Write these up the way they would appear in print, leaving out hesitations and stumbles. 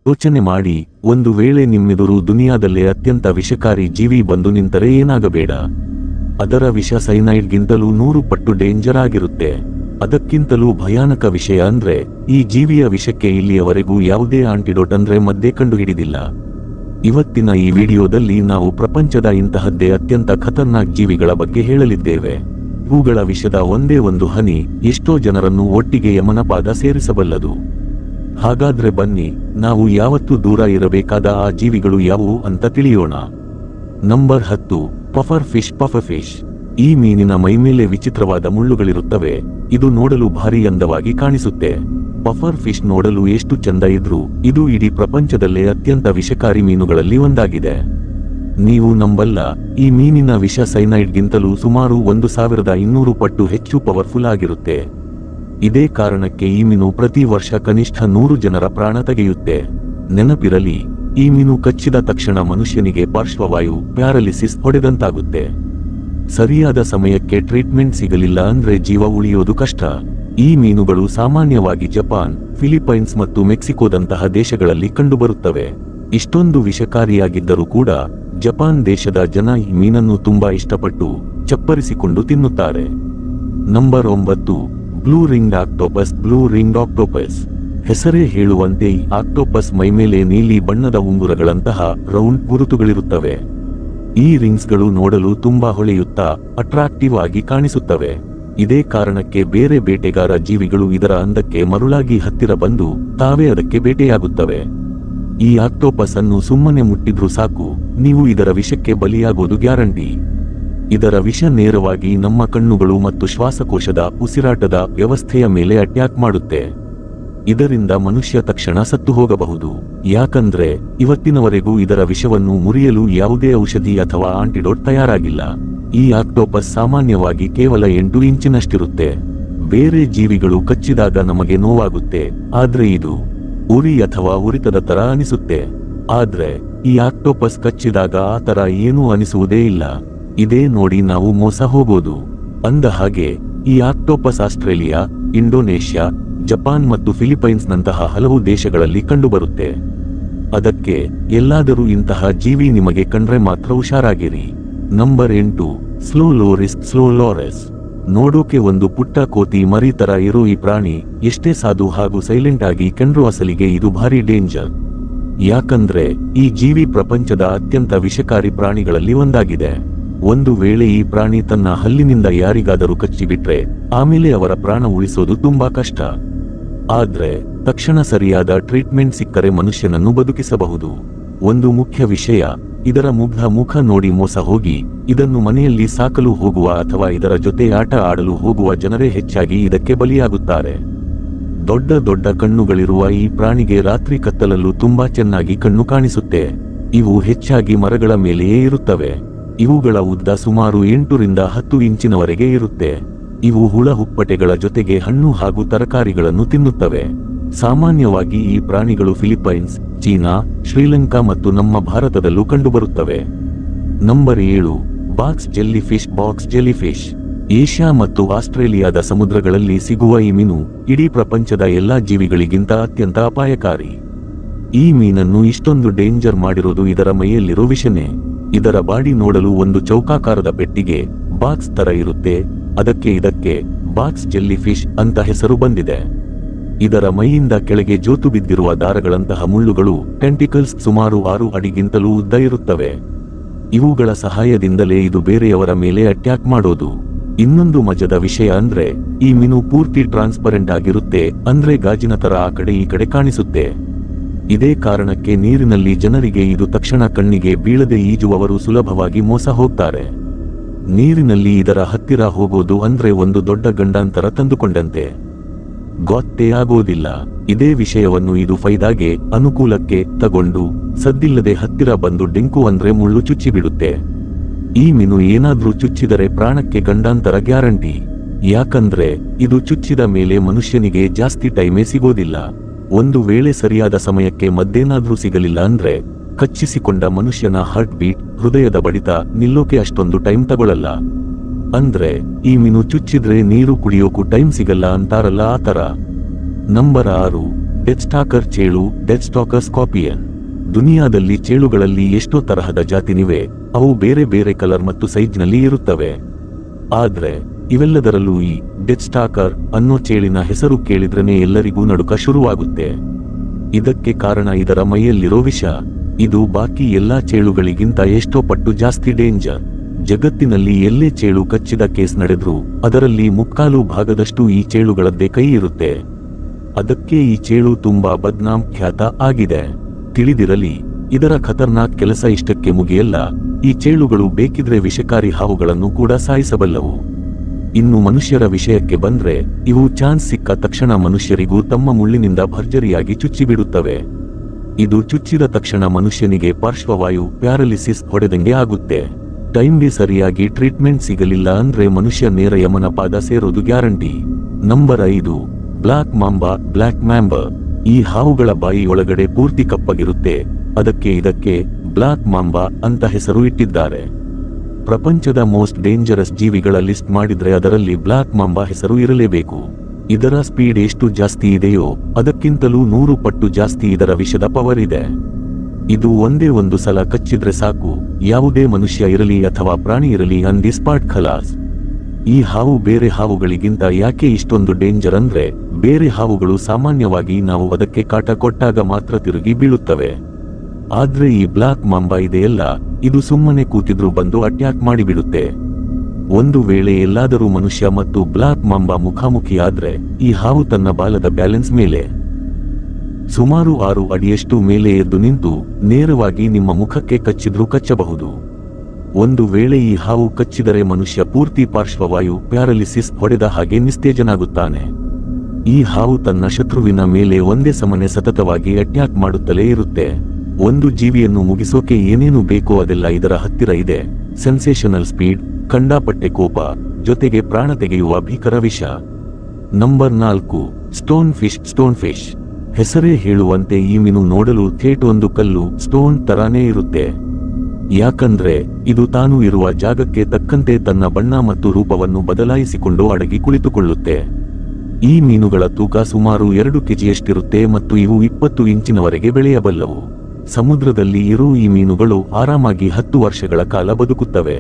ಯೋಚನೆ ಮಾಡಿ, ಒಂದು ವೇಳೆ ನಿಮ್ಮೆದುರು ದುನಿಯಾದಲ್ಲೇ ಅತ್ಯಂತ ವಿಷಕಾರಿ ಜೀವಿ ಬಂದು ನಿಂತರೆ ಏನಾಗಬೇಡ. ಅದರ ವಿಷ ಸೈನೈಡ್ಗಿಂತಲೂ 100 ಪಟ್ಟು ಡೇಂಜರ್ ಆಗಿರುತ್ತೆ. ಅದಕ್ಕಿಂತಲೂ ಭಯಾನಕ ವಿಷಯ ಅಂದ್ರೆ, ಈ ಜೀವಿಯ ವಿಷಕ್ಕೆ ಇಲ್ಲಿಯವರೆಗೂ ಯಾವುದೇ ಆಂಟಿಡೋಟ್ ಅಂದ್ರೆ ಮದ್ದೇ ಕಂಡುಹಿಡಿದಿಲ್ಲ. ಇವತ್ತಿನ ಈ ವಿಡಿಯೋದಲ್ಲಿ ನಾವು ಪ್ರಪಂಚದ ಇಂತಹದ್ದೇ ಅತ್ಯಂತ ಖತರ್ನಾಕ್ ಜೀವಿಗಳ ಬಗ್ಗೆ ಹೇಳಲಿದ್ದೇವೆ. ಇವುಗಳ ವಿಷದ ಒಂದೇ ಒಂದು ಹನಿ ಎಷ್ಟೋ ಜನರನ್ನು ಒಟ್ಟಿಗೆ ಯಮನ ಪಾದ ಸೇರಿಸಬಲ್ಲದು. ಹಾಗಾದ್ರೆ ಬನ್ನಿ, ನಾವು ಯಾವತ್ತೂ ದೂರ ಇರಬೇಕಾದ ಆ ಜೀವಿಗಳು ಯಾವುವು ಅಂತ ತಿಳಿಯೋಣ. Number 10, puffer fish. Puffer fish ಈ ಮೀನಿನ ಮೈಮೇಲೆ ವಿಚಿತ್ರವಾದ ಮುಳ್ಳುಗಳಿರುತ್ತವೆ. ಇದು ನೋಡಲು ಭಾರಿ ಅಂದವಾಗಿ ಕಾಣಿಸುತ್ತೆ. ಪಫರ್ ಫಿಶ್ ನೋಡಲು ಎಷ್ಟು ಚಂದ ಇದ್ರೂ ಇದು ಇಡೀ ಪ್ರಪಂಚದಲ್ಲೇ ಅತ್ಯಂತ ವಿಷಕಾರಿ ಮೀನುಗಳಲ್ಲಿ ಒಂದಾಗಿದೆ. ನೀವು ನಂಬಲ್ಲ, ಈ ಮೀನಿನ ವಿಷ ಸೈನೈಡ್ಗಿಂತಲೂ ಸುಮಾರು 1200 ಪಟ್ಟು ಹೆಚ್ಚು ಪವರ್ಫುಲ್ ಆಗಿರುತ್ತೆ. ಇದೇ ಕಾರಣಕ್ಕೆ ಈ ಮೀನು ಪ್ರತಿ ವರ್ಷ ಕನಿಷ್ಠ 100 ಜನರ ಪ್ರಾಣ ತೆಗೆಯುತ್ತೆ. ನೆನಪಿರಲಿ, ಈ ಮೀನು ಕಚ್ಚಿದ ತಕ್ಷಣ ಮನುಷ್ಯನಿಗೆ ಪಾರ್ಶ್ವವಾಯು, ಪ್ಯಾರಲಿಸಿಸ್ ಹೊಡೆದಂತಾಗುತ್ತೆ. ಸರಿಯಾದ ಸಮಯಕ್ಕೆ ಟ್ರೀಟ್ಮೆಂಟ್ ಸಿಗಲಿಲ್ಲ ಅಂದ್ರೆ ಜೀವ ಉಳಿಯೋದು ಕಷ್ಟ. ಈ ಮೀನುಗಳು ಸಾಮಾನ್ಯವಾಗಿ ಜಪಾನ್, ಫಿಲಿಪೈನ್ಸ್ ಮತ್ತು ಮೆಕ್ಸಿಕೋದಂತಹ ದೇಶಗಳಲ್ಲಿ ಕಂಡುಬರುತ್ತವೆ. ಇಷ್ಟೊಂದು ವಿಷಕಾರಿಯಾಗಿದ್ದರೂ ಕೂಡ ಜಪಾನ್ ದೇಶದ ಜನ ಈ ಮೀನನ್ನು ತುಂಬಾ ಇಷ್ಟಪಟ್ಟು ಚಪ್ಪರಿಸಿಕೊಂಡು ತಿನ್ನುತ್ತಾರೆ. Number 9, blue ringed octopus. Blue ringed octopus ಹೆಸರೇ ಹೇಳುವಂತೆ ಈ ಆಕ್ಟೋಪಸ್ ಮೈಮೇಲೆ ನೀಲಿ ಬಣ್ಣದ ಉಂಗುರಗಳಂತಹ ರೌಂಡ್ ಗುರುತುಗಳಿರುತ್ತವೆ. ಈ ರಿಂಗ್ಸ್ಗಳು ನೋಡಲು ತುಂಬಾ ಹೊಳೆಯುತ್ತಾ ಅಟ್ರಾಕ್ಟಿವ್ ಆಗಿ ಕಾಣಿಸುತ್ತವೆ. ಇದೇ ಕಾರಣಕ್ಕೆ ಬೇರೆ ಬೇಟೆಗಾರ ಜೀವಿಗಳು ಇದರ ಅಂದಕ್ಕೆ ಮರುಳಾಗಿ ಹತ್ತಿರ ಬಂದು ತಾವೇ ಅದಕ್ಕೆ ಬೇಟೆಯಾಗುತ್ತವೆ. ಈ ಆಕ್ಟೋಪಸ್ ಅನ್ನು ಸುಮ್ಮನೆ ಮುಟ್ಟಿದ್ರೂ ಸಾಕು, ನೀವು ಇದರ ವಿಷಕ್ಕೆ ಬಲಿಯಾಗೋದು ಗ್ಯಾರಂಟಿ. ಇದರ ವಿಷ ನೇರವಾಗಿ ನಮ್ಮ ಕಣ್ಣುಗಳು ಮತ್ತು ಶ್ವಾಸಕೋಶದ, ಉಸಿರಾಟದ ವ್ಯವಸ್ಥೆಯ ಮೇಲೆ ಅಟ್ಯಾಕ್ ಮಾಡುತ್ತೆ. ಇದರಿಂದ ಮನುಷ್ಯ ತಕ್ಷಣ ಸತ್ತು ಹೋಗಬಹುದು. ಯಾಕಂದ್ರೆ ಇವತ್ತಿನವರೆಗೂ ಇದರ ವಿಷವನ್ನು ಮುರಿಯಲು ಯಾವುದೇ ಔಷಧಿ ಅಥವಾ ಆಂಟಿಡೋಟ್ ತಯಾರಾಗಿಲ್ಲ. ಈ ಆಕ್ಟೋಪಸ್ ಸಾಮಾನ್ಯವಾಗಿ ಕೇವಲ 8 ಇಂಚಿನಷ್ಟಿರುತ್ತೆ. ಬೇರೆ ಜೀವಿಗಳು ಕಚ್ಚಿದಾಗ ನಮಗೆ ನೋವಾಗುತ್ತೆ, ಆದ್ರೆ ಇದು ಉರಿ ಅಥವಾ ಉರಿತದ ತರ ಅನಿಸುತ್ತೆ. ಆದ್ರೆ ಈ ಆಕ್ಟೋಪಸ್ ಕಚ್ಚಿದಾಗ ಆ ತರ ಏನೂ ಅನಿಸುವುದೇ ಇಲ್ಲ. ಇದೇ ನೋಡಿ ನಾವು ಮೋಸ ಹೋಗೋದು. ಅಂದ ಹಾಗೆ ಈ ಆಕ್ಟೋಪಸ್ ಆಸ್ಟ್ರೇಲಿಯಾ, ಇಂಡೋನೇಷ್ಯಾ, ಜಪಾನ್ ಮತ್ತು ಫಿಲಿಪೈನ್ಸ್ ನಂತಹ ಹಲವು ದೇಶಗಳಲ್ಲಿ ಕಂಡುಬರುತ್ತೆ. ಅದಕ್ಕೆ ಎಲ್ಲಾದರೂ ಇಂತಹ ಜೀವಿ ನಿಮಗೆ ಕಂಡ್ರೆ ಮಾತ್ರ ಹುಷಾರಾಗಿರಿ. Number 8, slow loris. Slow loris ನೋಡೋಕೆ ಒಂದು ಪುಟ್ಟ ಕೋತಿ ಮರಿ ತರ ಇರೋ ಈ ಪ್ರಾಣಿ ಎಷ್ಟೇ ಸಾಧು ಹಾಗೂ ಸೈಲೆಂಟ್ ಆಗಿ ಕಂಡ್ರೂ ಅಸಲಿಗೆ ಇದು ಭಾರಿ ಡೇಂಜರ್. ಯಾಕಂದ್ರೆ ಈ ಜೀವಿ ಪ್ರಪಂಚದ ಅತ್ಯಂತ ವಿಷಕಾರಿ ಪ್ರಾಣಿಗಳಲ್ಲಿ ಒಂದಾಗಿದೆ. ಒಂದು ವೇಳೆ ಈ ಪ್ರಾಣಿ ತನ್ನ ಹಲ್ಲಿನಿಂದ ಯಾರಿಗಾದರೂ ಕಚ್ಚಿಬಿಟ್ರೆ ಆಮೇಲೆ ಅವರ ಪ್ರಾಣ ಉಳಿಸೋದು ತುಂಬಾ ಕಷ್ಟ. ಆದ್ರೆ ತಕ್ಷಣ ಸರಿಯಾದ ಟ್ರೀಟ್ಮೆಂಟ್ ಸಿಕ್ಕರೆ ಮನುಷ್ಯನನ್ನು ಬದುಕಿಸಬಹುದು. ಒಂದು ಮುಖ್ಯ ವಿಷಯ, ಇದರ ಮುಗ್ಧ ಮುಖ ನೋಡಿ ಮೋಸ ಹೋಗಿ ಇದನ್ನು ಮನೆಯಲ್ಲಿ ಸಾಕಲು ಹೋಗುವ ಅಥವಾ ಇದರ ಜೊತೆ ಆಟ ಆಡಲು ಹೋಗುವ ಜನರೇ ಹೆಚ್ಚಾಗಿ ಇದಕ್ಕೆ ಬಲಿಯಾಗುತ್ತಾರೆ. ದೊಡ್ಡ ದೊಡ್ಡ ಕಣ್ಣುಗಳಿರುವ ಈ ಪ್ರಾಣಿಗೆ ರಾತ್ರಿ ಕತ್ತಲಲ್ಲೂ ತುಂಬಾ ಚೆನ್ನಾಗಿ ಕಣ್ಣು ಕಾಣಿಸುತ್ತೆ. ಇವು ಹೆಚ್ಚಾಗಿ ಮರಗಳ ಮೇಲೆಯೇ ಇರುತ್ತವೆ. ಇವುಗಳ ಉದ್ದ ಸುಮಾರು 8 ರಿಂದ 10 ಇಂಚಿನವರೆಗೆ ಇರುತ್ತೆ. ಇವು ಹುಳ ಹುಪ್ಪಟೆಗಳ ಜೊತೆಗೆ ಹಣ್ಣು ಹಾಗೂ ತರಕಾರಿಗಳನ್ನು ತಿನ್ನುತ್ತವೆ. ಸಾಮಾನ್ಯವಾಗಿ ಈ ಪ್ರಾಣಿಗಳು ಫಿಲಿಪೈನ್ಸ್, ಚೀನಾ, ಶ್ರೀಲಂಕಾ ಮತ್ತು ನಮ್ಮ ಭಾರತದಲ್ಲೂ ಕಂಡುಬರುತ್ತವೆ. Number 7, box jellyfish. Box jellyfish Asia ಮತ್ತು ಆಸ್ಟ್ರೇಲಿಯಾದ ಸಮುದ್ರಗಳಲ್ಲಿ ಸಿಗುವ ಈ ಮೀನು ಇಡೀ ಪ್ರಪಂಚದ ಎಲ್ಲಾ ಜೀವಿಗಳಿಗಿಂತ ಅತ್ಯಂತ ಅಪಾಯಕಾರಿ. ಈ ಮೀನನ್ನು ಇಷ್ಟೊಂದು ಡೇಂಜರ್ ಮಾಡಿರೋದು ಇದರ ಮೈಯಲ್ಲಿರೋ ವಿಷನೇ. ಇದರ ಬಾಡಿ ನೋಡಲು ಒಂದು ಚೌಕಾಕಾರದ ಪೆಟ್ಟಿಗೆ, ಬಾಕ್ಸ್ ತರ ಇರುತ್ತೆ. ಇದಕ್ಕೆ ಬಾಕ್ಸ್ ಜೆಲ್ಲಿಫಿಶ್ ಅಂತ ಹೆಸರು ಬಂದಿದೆ. ಇದರ ಮೈಯಿಂದ ಕೆಳಗೆ ಜೋತು ಬಿದ್ದಿರುವ ದಾರಗಳಂತಹ ಮುಳ್ಳುಗಳು, ಟೆಂಟಿಕಲ್ಸ್ ಸುಮಾರು 6 ಅಡಿಗಿಂತಲೂ ಉದ್ದ ಇರುತ್ತವೆ. ಇವುಗಳ ಸಹಾಯದಿಂದಲೇ ಇದು ಬೇರೆಯವರ ಮೇಲೆ ಅಟ್ಯಾಕ್ ಮಾಡೋದು. ಇನ್ನೊಂದು ಮಜದ ವಿಷಯ ಅಂದ್ರೆ, ಈ ಮೀನು ಪೂರ್ತಿ ಟ್ರಾನ್ಸ್ಪರೆಂಟ್ ಆಗಿರುತ್ತೆ. ಅಂದ್ರೆ ಗಾಜಿನ ತರ ಆ ಕಡೆ ಈ ಕಡೆ ಕಾಣಿಸುತ್ತೆ. ಇದೇ ಕಾರಣಕ್ಕೆ ನೀರಿನಲ್ಲಿ ಜನರಿಗೆ ಇದು ತಕ್ಷಣ ಕಣ್ಣಿಗೆ ಬೀಳದೆ ಈಜುವವರು ಸುಲಭವಾಗಿ ಮೋಸ ಹೋಗ್ತಾರೆ. ನೀರಿನಲ್ಲಿ ಇದರ ಹತ್ತಿರ ಹೋಗೋದು ಅಂದ್ರೆ ಒಂದು ದೊಡ್ಡ ಗಂಡಾಂತರ ತಂದುಕೊಂಡಂತೆ. ಗೊತ್ತೇ ಆಗೋದಿಲ್ಲ. ಇದೇ ವಿಷಯವನ್ನು ಇದು ಫೈದಾಗೆ, ಅನುಕೂಲಕ್ಕೆ ತಗೊಂಡು ಸದ್ದಿಲ್ಲದೆ ಹತ್ತಿರ ಬಂದು ಡೆಂಕು ಅಂದ್ರೆ ಮುಳ್ಳು ಚುಚ್ಚಿಬಿಡುತ್ತೆ. ಈ ಮೀನು ಏನಾದ್ರೂ ಚುಚ್ಚಿದರೆ ಪ್ರಾಣಕ್ಕೆ ಗಂಡಾಂತರ ಗ್ಯಾರಂಟಿ. ಯಾಕಂದ್ರೆ ಇದು ಚುಚ್ಚಿದ ಮೇಲೆ ಮನುಷ್ಯನಿಗೆ ಜಾಸ್ತಿ ಟೈಮೇ ಸಿಗೋದಿಲ್ಲ. ಒಂದು ವೇಳೆ ಸರಿಯಾದ ಸಮಯಕ್ಕೆ ಮದ್ದೇನಾದ್ರೂ ಸಿಗಲಿಲ್ಲ ಅಂದ್ರೆ ಕಚ್ಚಿಸಿಕೊಂಡ ಮನುಷ್ಯನ ಹಾರ್ಟ್ ಬೀಟ್, ಹೃದಯದ ಬಡಿತ ನಿಲ್ಲೋಕೆ ಅಷ್ಟೊಂದು ಟೈಮ್ ತಗೊಳ್ಳಲ್ಲ. ಅಂದ್ರೆ ಈ ಮೀನು ಚುಚ್ಚಿದ್ರೆ ನೀರು ಕುಡಿಯೋಕು ಟೈಮ್ ಸಿಗಲ್ಲ ಅಂತಾರಲ್ಲ ಆ ತರ. ನಂಬರ್ 6, ಡೆತ್ ಸ್ಟಾಕರ್ ಚೇಳು, ಡೆತ್ ಸ್ಟಾಕರ್ ಸ್ಕಾರ್ಪಿಯನ್. ದುನಿಯಾದಲ್ಲಿ ಚೇಳುಗಳಲ್ಲಿ ಎಷ್ಟೋ ತರಹದ ಜಾತಿನಿವೆ. ಅವು ಬೇರೆ ಬೇರೆ ಕಲರ್ ಮತ್ತು ಸೈಜ್ನಲ್ಲಿ ಇರುತ್ತವೆ. ಆದ್ರೆ ಇವೆಲ್ಲದರಲ್ಲೂ ಈ ಡೆತ್ ಸ್ಟಾಕರ್ ಅನ್ನೋ ಚೇಳಿನ ಹೆಸರು ಕೇಳಿದ್ರೇನೆ ಎಲ್ಲರಿಗೂ ನಡುಕ ಶುರುವಾಗುತ್ತೆ. ಇದಕ್ಕೆ ಕಾರಣ ಇದರ ಮೈಯಲ್ಲಿರೋ ವಿಷ. ಇದು ಬಾಕಿ ಎಲ್ಲಾ ಚೇಳುಗಳಿಗಿಂತ ಎಷ್ಟೋ ಪಟ್ಟು ಜಾಸ್ತಿ ಡೇಂಜರ್. ಜಗತ್ತಿನಲ್ಲಿ ಎಲ್ಲೇ ಚೇಳು ಕಚ್ಚಿದ ಕೇಸ್ ನಡೆದ್ರೂ ಅದರಲ್ಲಿ 3/4 ಭಾಗದಷ್ಟು ಈ ಚೇಳುಗಳದ್ದೇ ಕೈ ಇರುತ್ತೆ. ಅದಕ್ಕೆ ಈ ಚೇಳು ತುಂಬಾ ಬದ್ನಾಮ್ ಖ್ಯಾತ ಆಗಿದೆ. ತಿಳಿದಿರಲಿ, ಇದರ ಖತರ್ನಾಕ್ ಕೆಲಸ ಇಷ್ಟಕ್ಕೆ ಮುಗಿಯಲ್ಲ. ಈ ಚೇಳುಗಳು ಬೇಕಿದ್ರೆ ವಿಷಕಾರಿ ಹಾವುಗಳನ್ನು ಕೂಡ ಸಾಯಿಸಬಲ್ಲವು. ಇನ್ನು ಮನುಷ್ಯರ ವಿಷಯಕ್ಕೆ ಬಂದ್ರೆ, ಇವು ಚಾನ್ಸ್ ಸಿಕ್ಕ ತಕ್ಷಣ ಮನುಷ್ಯರಿಗೂ ತಮ್ಮ ಮುಳ್ಳಿನಿಂದ ಭರ್ಜರಿಯಾಗಿ ಚುಚ್ಚಿಬಿಡುತ್ತವೆ. ಇದು ಚುಚ್ಚಿದ ತಕ್ಷಣ ಮನುಷ್ಯನಿಗೆ ಪಾರ್ಶ್ವವಾಯು, ಪ್ಯಾರಲಿಸಿಸ್ ಹೊಡೆದಂಗೆ ಆಗುತ್ತೆ. ಟೈಮ್ಗೆ ಸರಿಯಾಗಿ ಟ್ರೀಟ್ಮೆಂಟ್ ಸಿಗಲಿಲ್ಲ ಅಂದ್ರೆ ಮನುಷ್ಯ ನೇರ ಯಮನ ಪಾದ ಸೇರೋದು guarantee. Number 5, black mamba, black mamba. ಈ ಹಾವುಗಳ ಬಾಯಿ ಒಳಗಡೆ ಪೂರ್ತಿ ಕಪ್ಪಗಿರುತ್ತೆ. ಇದಕ್ಕೆ ಬ್ಲಾಕ್ ಮಾಂಬಾ ಅಂತ ಹೆಸರು ಇಟ್ಟಿದ್ದಾರೆ. ಪ್ರಪಂಚದ ಮೋಸ್ಟ್ ಡೇಂಜರಸ್ ಜೀವಿಗಳ ಲಿಸ್ಟ್ ಮಾಡಿದ್ರೆ ಅದರಲ್ಲಿ ಬ್ಲಾಕ್ ಮಾಂಬಾ ಹೆಸರು ಇರಲೇಬೇಕು. ಇದರ ಸ್ಪೀಡ್ ಎಷ್ಟು ಜಾಸ್ತಿ ಇದೆಯೋ ಅದಕ್ಕಿಂತಲೂ 100 ಪಟ್ಟು ಜಾಸ್ತಿ ಇದರ ವಿಷದ ಪವರ್ ಇದೆ. ಇದು ಒಂದೇ ಒಂದು ಸಲ ಕಚ್ಚಿದ್ರೆ ಸಾಕು, ಯಾವುದೇ ಮನುಷ್ಯ ಇರಲಿ ಅಥವಾ ಪ್ರಾಣಿ ಇರಲಿ ಆನ್ ದಿ ಸ್ಪಾಟ್ ಖಲಾಸ್. ಈ ಹಾವು ಬೇರೆ ಹಾವುಗಳಿಗಿಂತ ಯಾಕೆ ಇಷ್ಟೊಂದು ಡೇಂಜರ್ ಅಂದ್ರೆ, ಬೇರೆ ಹಾವುಗಳು ಸಾಮಾನ್ಯವಾಗಿ ನಾವು ಅದಕ್ಕೆ ಕಾಟ ಕೊಟ್ಟಾಗ ಮಾತ್ರ ತಿರುಗಿ ಬೀಳುತ್ತವೆ. ಆದ್ರೆ ಈ ಬ್ಲಾಕ್ ಮಾಂಬಾ ಇದೆಯಲ್ಲ, ಇದು ಸುಮ್ಮನೆ ಕೂತಿದ್ರು ಬಂದು ಅಟ್ಯಾಕ್ ಮಾಡಿಬಿಡುತ್ತೆ. ಒಂದು ವೇಳೆ ಎಲ್ಲಾದರೂ ಮನುಷ್ಯ ಮತ್ತು ಬ್ಲಾಕ್ ಮಾಂಬಾ ಮುಖಾಮುಖಿಯಾದ್ರೆ ಈ ಹಾವು ತನ್ನ ಬಾಲದ ಬ್ಯಾಲೆನ್ಸ್ ಮೇಲೆ ಸುಮಾರು 6 ಅಡಿಯಷ್ಟು ಮೇಲೆ ಎದ್ದು ನಿಂತು ನೇರವಾಗಿ ನಿಮ್ಮ ಮುಖಕ್ಕೆ ಕಚ್ಚಿದ್ರೂ ಕಚ್ಚಬಹುದು. ಒಂದು ವೇಳೆ ಈ ಹಾವು ಕಚ್ಚಿದರೆ ಮನುಷ್ಯ ಪೂರ್ತಿ ಪಾರ್ಶ್ವವಾಯು, ಪ್ಯಾರಲಿಸಿಸ್ ಹೊಡೆದ ಹಾಗೆ ನಿಸ್ತೇಜನಾಗುತ್ತಾನೆ. ಈ ಹಾವು ತನ್ನ ಶತ್ರುವಿನ ಮೇಲೆ ಒಂದೇ ಸಮನೆ ಸತತವಾಗಿ ಅಟ್ಯಾಕ್ ಮಾಡುತ್ತಲೇ ಇರುತ್ತೆ. ಒಂದು ಜೀವಿಯನ್ನು ಮುಗಿಸೋಕೆ ಏನೇನು ಬೇಕೋ ಅದೆಲ್ಲ ಇದರ ಹತ್ತಿರ ಇದೆ. ಸೆನ್ಸೇಷನಲ್ ಸ್ಪೀಡ್, ಕಂಡಾಪಟ್ಟೆ ಕೋಪ, ಜೊತೆಗೆ ಪ್ರಾಣ ತೆಗೆಯುವ ಭೀಕರ ವಿಷ. Number 4, stone fish. Stone fish ಹೆಸರೇ ಹೇಳುವಂತೆ ಈ ಮೀನು ನೋಡಲು ಥೇಟ್ ಒಂದು ಕಲ್ಲು, ಸ್ಟೋನ್ ತರಾನೇ ಇರುತ್ತೆ. ಯಾಕಂದ್ರೆ ಇದು ತಾನು ಇರುವ ಜಾಗಕ್ಕೆ ತಕ್ಕಂತೆ ತನ್ನ ಬಣ್ಣ ಮತ್ತು ರೂಪವನ್ನು ಬದಲಾಯಿಸಿಕೊಂಡು ಅಡಗಿ ಕುಳಿತುಕೊಳ್ಳುತ್ತೆ. ಈ ಮೀನುಗಳ ತೂಕ ಸುಮಾರು 2 ಕೆಜಿಯಷ್ಟಿರುತ್ತೆ ಮತ್ತು ಇವು 20 ಇಂಚಿನವರೆಗೆ ಬೆಳೆಯಬಲ್ಲವು. ಸಮುದ್ರದಲ್ಲಿ ಇರೋ ಈ ಮೀನುಗಳು ಆರಾಮಾಗಿ 10 ವರ್ಷಗಳ ಕಾಲ ಬದುಕುತ್ತವೆ.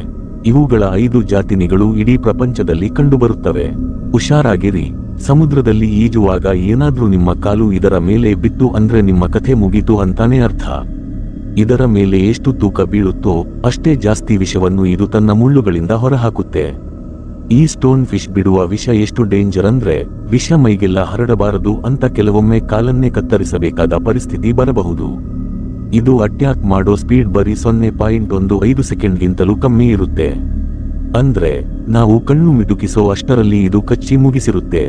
ಇವುಗಳ 5 ಜಾತಿನಿಗಳು ಇಡೀ ಪ್ರಪಂಚದಲ್ಲಿ ಕಂಡುಬರುತ್ತವೆ. ಹುಷಾರಾಗಿರಿ, ಸಮುದ್ರದಲ್ಲಿ ಈಜುವಾಗ ಏನಾದ್ರೂ ನಿಮ್ಮ ಕಾಲು ಇದರ ಮೇಲೆ ಬಿತ್ತು ಅಂದ್ರೆ ನಿಮ್ಮ ಕಥೆ ಮುಗೀತು ಅಂತಾನೆ ಅರ್ಥ. ಇದರ ಮೇಲೆ ಎಷ್ಟು ತೂಕ ಬೀಳುತ್ತೋ ಅಷ್ಟೇ ಜಾಸ್ತಿ ವಿಷವನ್ನು ಇದು ತನ್ನ ಮುಳ್ಳುಗಳಿಂದ ಹೊರಹಾಕುತ್ತೆ. ಈ ಸ್ಟೋನ್ ಫಿಶ್ ಬಿಡುವ ವಿಷ ಎಷ್ಟು ಡೇಂಜರ್ ಅಂದ್ರೆ, ವಿಷ ಮೈಗೆಲ್ಲ ಹರಡಬಾರದು ಅಂತ ಕೆಲವೊಮ್ಮೆ ಕಾಲನ್ನೇ ಕತ್ತರಿಸಬೇಕಾದ ಪರಿಸ್ಥಿತಿ ಬರಬಹುದು. ಇದು ಅಟ್ಯಾಕ್ ಮಾಡೋ ಸ್ಪೀಡ್ ಬರೀ 0.15 ಸೆಕೆಂಡ್ಗಿಂತಲೂ ಕಮ್ಮಿ ಇರುತ್ತೆ. ಅಂದ್ರೆ ನಾವು ಕಣ್ಣು ಮಿಟುಕಿಸೋ ಅಷ್ಟರಲ್ಲಿ ಇದು ಕಚ್ಚಿ ಮುಗಿಸಿರುತ್ತೆ.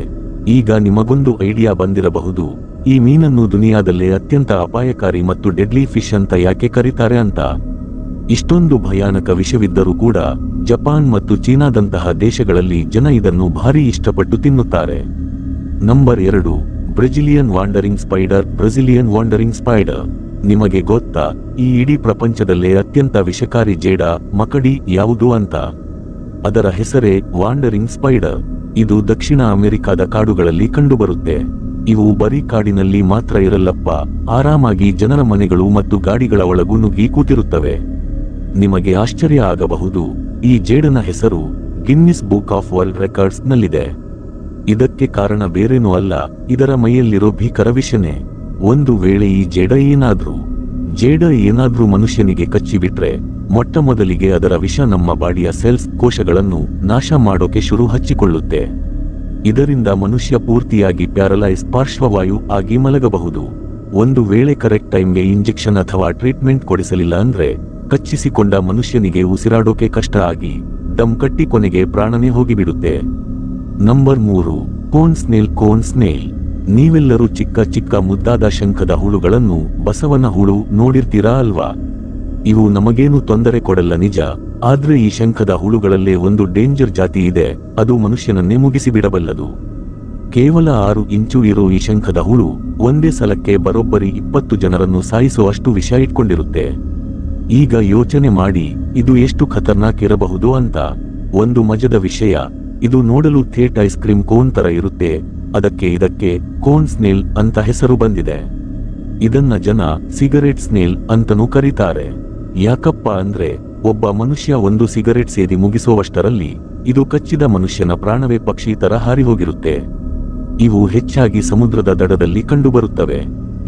ಈಗ ನಿಮಗೊಂದು ಐಡಿಯಾ ಬಂದಿರಬಹುದು, ಈ ಮೀನನ್ನು ದುನಿಯಾದಲ್ಲೇ ಅತ್ಯಂತ ಅಪಾಯಕಾರಿ ಮತ್ತು ಡೆಡ್ಲಿ ಫಿಶ್ ಅಂತ ಯಾಕೆ ಕರೀತಾರೆ ಅಂತ. ಇಷ್ಟೊಂದು ಭಯಾನಕ ವಿಷವಿದ್ದರೂ ಕೂಡ ಜಪಾನ್ ಮತ್ತು ಚೀನಾದಂತಹ ದೇಶಗಳಲ್ಲಿ ಜನ ಇದನ್ನು ಭಾರಿ ಇಷ್ಟಪಟ್ಟು ತಿನ್ನುತ್ತಾರೆ. Number 2, Brazilian wandering spider. Brazilian wandering spider ನಿಮಗೆ ಗೊತ್ತಾ, ಈ ಇಡೀ ಪ್ರಪಂಚದಲ್ಲೇ ಅತ್ಯಂತ ವಿಷಕಾರಿ ಜೇಡ, ಮಕಡಿ ಯಾವುದು ಅಂತ? ಅದರ ಹೆಸರೇ ವಾಂಡರಿಂಗ್ ಸ್ಪೈಡರ್. ಇದು ದಕ್ಷಿಣ ಅಮೆರಿಕಾದ ಕಾಡುಗಳಲ್ಲಿ ಕಂಡುಬರುತ್ತೆ. ಇವು ಬರೀ ಕಾಡಿನಲ್ಲಿ ಮಾತ್ರ ಇರಲ್ಲಪ್ಪ, ಆರಾಮಾಗಿ ಜನರ ಮನೆಗಳು ಮತ್ತು ಗಾಡಿಗಳ ಒಳಗೂ ನುಗ್ಗಿ ಕೂತಿರುತ್ತವೆ. ನಿಮಗೆ ಆಶ್ಚರ್ಯ ಆಗಬಹುದು, ಈ ಜೇಡನ ಹೆಸರು Guinness book of world records ನಲ್ಲಿದೆ. ಇದಕ್ಕೆ ಕಾರಣ ಬೇರೇನೂ ಅಲ್ಲ, ಇದರ ಮೈಯಲ್ಲಿರೋ ಭೀಕರ ವಿಷನೇ. ಒಂದು ವೇಳೆ ಈ ಜೇಡ ಏನಾದ್ರೂ ಮನುಷ್ಯನಿಗೆ ಕಚ್ಚಿಬಿಟ್ರೆ ಮೊಟ್ಟ ಮೊದಲಿಗೆ ಅದರ ವಿಷ ನಮ್ಮ ಬಾಡಿಯ ಸೆಲ್ಸ್, ಕೋಶಗಳನ್ನು ನಾಶ ಮಾಡೋಕೆ ಶುರು ಹಚ್ಚಿಕೊಳ್ಳುತ್ತೆ. ಇದರಿಂದ ಮನುಷ್ಯ ಪೂರ್ತಿಯಾಗಿ ಪ್ಯಾರಲೈಸ್, ಪಾರ್ಶ್ವವಾಯು ಆಗಿ ಮಲಗಬಹುದು. ಒಂದು ವೇಳೆ ಕರೆಕ್ಟ್ ಟೈಮ್ಗೆ ಇಂಜೆಕ್ಷನ್ ಅಥವಾ ಟ್ರೀಟ್ಮೆಂಟ್ ಕೊಡಿಸಲಿಲ್ಲ ಅಂದ್ರೆ ಕಚ್ಚಿಸಿಕೊಂಡ ಮನುಷ್ಯನಿಗೆ ಉಸಿರಾಡೋಕೆ ಕಷ್ಟ ಆಗಿ ದಮ್ ಕಟ್ಟಿ ಕೊನೆಗೆ ಪ್ರಾಣನೇ ಹೋಗಿಬಿಡುತ್ತೆ. Number 3, cone snail. Cone snail ನೀವೆಲ್ಲರೂ ಚಿಕ್ಕ ಚಿಕ್ಕ ಮುದ್ದಾದ ಶಂಖದ ಹುಳುಗಳನ್ನು, ಬಸವನ ಹುಳು ನೋಡಿರ್ತೀರಾ ಅಲ್ವಾ? ಇವು ನಮಗೇನು ತೊಂದರೆ ಕೊಡಲ್ಲ ನಿಜ, ಆದ್ರೆ ಈ ಶಂಖದ ಹುಳುಗಳಲ್ಲೇ ಒಂದು ಡೇಂಜರ್ ಜಾತಿ ಇದೆ, ಅದು ಮನುಷ್ಯನನ್ನೇ ಮುಗಿಸಿಬಿಡಬಲ್ಲದು. ಕೇವಲ 6 ಇಂಚು ಇರೋ ಈ ಶಂಖದ ಹುಳು ಒಂದೇ ಸಲಕ್ಕೆ ಬರೋಬ್ಬರಿ 20 ಜನರನ್ನು ಸಾಯಿಸೋ ಅಷ್ಟು ವಿಷ ಇಟ್ಕೊಂಡಿರುತ್ತೆ. ಈಗ ಯೋಚನೆ ಮಾಡಿ ಇದು ಎಷ್ಟು ಖತರ್ನಾಕ್ ಇರಬಹುದು ಅಂತ. ಒಂದು ಮಜದ ವಿಷಯ, ಇದು ನೋಡಲು ಥೇಟ್ ಐಸ್ ಕ್ರೀಮ್ ಕೋನ್ ತರ ಇರುತ್ತೆ. ಇದಕ್ಕೆ ಕೋನ್ ಸ್ನೇಲ್ ಅಂತ ಹೆಸರು ಬಂದಿದೆ. ಇದನ್ನ ಜನ ಸಿಗರೆಟ್ ಸ್ನೇಲ್ ಅಂತನೂ ಕರೀತಾರೆ. ಯಾಕಪ್ಪ ಅಂದ್ರೆ ಒಬ್ಬ ಮನುಷ್ಯ ಒಂದು ಸಿಗರೆಟ್ ಸೇದಿ ಮುಗಿಸುವಷ್ಟರಲ್ಲಿ ಇದು ಕಚ್ಚಿದ ಮನುಷ್ಯನ ಪ್ರಾಣವೇ ಪಕ್ಷಿ ತರ ಹಾರಿಹೋಗಿರುತ್ತೆ. ಇವು ಹೆಚ್ಚಾಗಿ ಸಮುದ್ರದ ದಡದಲ್ಲಿ ಕಂಡುಬರುತ್ತವೆ.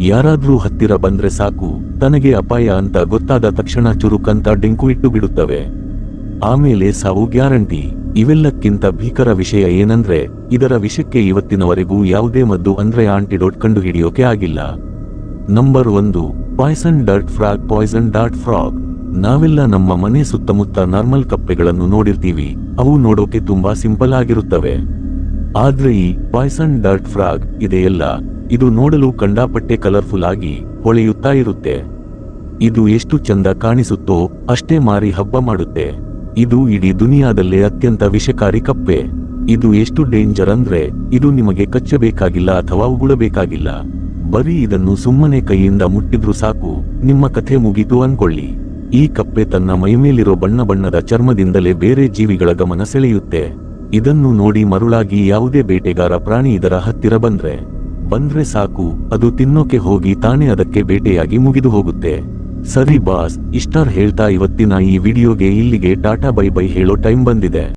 ಯಾರಾದ್ರೂ ಹತ್ತಿರ ಬಂದ್ರೆ ಸಾಕು, ತನಗೆ ಅಪಾಯ ಅಂತ ಗೊತ್ತಾದ ತಕ್ಷಣ ಚುರುಕಂತ ಡೆಂಕು ಇಟ್ಟು ಬಿಡುತ್ತವೆ. ಆಮೇಲೆ ಸಾವು ಗ್ಯಾರಂಟಿ. ಇವೆಲ್ಲಕ್ಕಿಂತ ಭೀಕರ ವಿಷಯ ಏನಂದ್ರೆ ಇದರ ವಿಷಕ್ಕೆ ಇವತ್ತಿನವರೆಗೂ ಯಾವುದೇ ಮದ್ದು ಅಂದ್ರೆ ಆಂಟಿಡೋಟ್ ಕಂಡುಹಿಡಿಯೋಕೆ ಆಗಿಲ್ಲ. Number 1, poison dart frog. Poison dart frog. ನಾವೆಲ್ಲ ನಮ್ಮ ಮನೆ ಸುತ್ತಮುತ್ತ ನಾರ್ಮಲ್ ಕಪ್ಪೆಗಳನ್ನು ನೋಡಿರ್ತೀವಿ. ಅವು ನೋಡೋಕೆ ತುಂಬಾ ಸಿಂಪಲ್ ಆಗಿರುತ್ತವೆ. ಆದ್ರೆ ಈ ಪಾಯ್ಸನ್ ಡರ್ಟ್ ಫ್ರಾಗ್ ಇದೆಯಲ್ಲ, ಇದು ನೋಡಲು ಕಂಡಾಪಟ್ಟೆ ಕಲರ್ಫುಲ್ ಆಗಿ ಹೊಳೆಯುತ್ತಾ ಇರುತ್ತೆ. ಇದು ಎಷ್ಟು ಚಂದ ಕಾಣಿಸುತ್ತೋ ಅಷ್ಟೇ ಮಾರಿ ಹಬ್ಬ ಮಾಡುತ್ತೆ. ಇದು ಇಡೀ ದುನಿಯಾದಲ್ಲೇ ಅತ್ಯಂತ ವಿಷಕಾರಿ ಕಪ್ಪೆ. ಇದು ಎಷ್ಟು ಡೇಂಜರ್ ಅಂದ್ರೆ ಇದು ನಿಮಗೆ ಕಚ್ಚಬೇಕಾಗಿಲ್ಲ ಅಥವಾ ಉಗುಳಬೇಕಾಗಿಲ್ಲ. ಬರೀ ಇದನ್ನು ಸುಮ್ಮನೆ ಕೈಯಿಂದ ಮುಟ್ಟಿದ್ರೂ ಸಾಕು, ನಿಮ್ಮ ಕಥೆ ಮುಗೀತು ಅನ್ಕೊಳ್ಳಿ. ಈ ಕಪ್ಪೆ ತನ್ನ ಮೈಮೇಲಿರೋ ಬಣ್ಣ ಬಣ್ಣದ ಚರ್ಮದಿಂದಲೇ ಬೇರೆ ಜೀವಿಗಳ ಗಮನ ಸೆಳೆಯುತ್ತೆ. ಇದನ್ನು ನೋಡಿ ಮರುಳಾಗಿ ಯಾವುದೇ ಬೇಟೆಗಾರ ಪ್ರಾಣಿ ಇದರ ಹತ್ತಿರ ಬಂದ್ರೆ ಸಾಕು, ಅದು ತಿನ್ನೋಕೆ ಹೋಗಿ ತಾನೇ ಅದಕ್ಕೆ ಬೇಟೆಯಾಗಿ ಮುಗಿದು ಹೋಗುತ್ತೆ. ಸರಿ ಬಾಸ್, ಇಷ್ಟಾರ್ ಹೇಳ್ತಾ ಇವತ್ತಿನ ಈ ವಿಡಿಯೋಗೆ ಇಲ್ಲಿಗೆ ಟಾಟಾ ಬೈ ಬೈ ಹೇಳೋ ಟೈಮ್ ಬಂದಿದೆ.